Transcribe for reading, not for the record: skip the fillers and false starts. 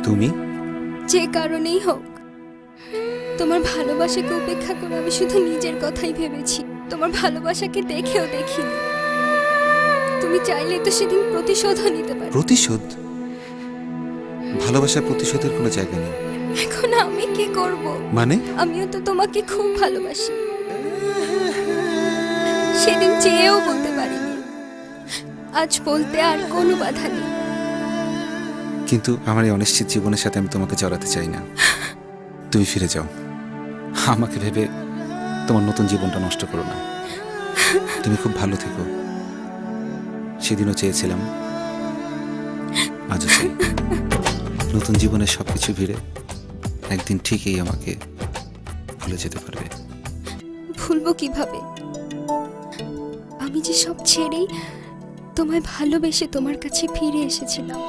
তুমি? যে কারণেই হোক, তোমার ভালোবাসাকে উপেক্ষা করে আমি শুধু নিজের কথাই ভেবেছি, তোমার ভালোবাসাকে দেখেও দেখিনি। তুমি চাইলে তো সেদিন প্রতিশোধও নিতে পারো। প্রতিশোধ? ভালোবাসার প্রতিশোধের কোনো জায়গা নেই। এখন আমি কি করব? মানে? আমিও তো তোমাকে খুব ভালোবাসি, সেদিন চেয়েও বলতে পারিনি, আজ বলতে আর কোনো বাধা নেই। কিন্তু আমার এই অনিশ্চিত জীবনের সাথে আমি তোমাকে জড়াতে চাই না। তুমি ফিরে যাও, আমাকে ভেবে তোমার নতুন জীবনটা নষ্ট করো না। তুমি খুব ভালো থেকো। সেদিনও চেয়েছিলাম, আজও চাই। নতুন জীবনের সবকিছু ভিড়ে একদিন ঠিকই আমাকে ভুলে যেতে পারবে। ভুলবো কিভাবে? আমি যে সব ছেড়েই তোমায় ভালোবেসে তোমার কাছে ফিরে এসেছিলাম।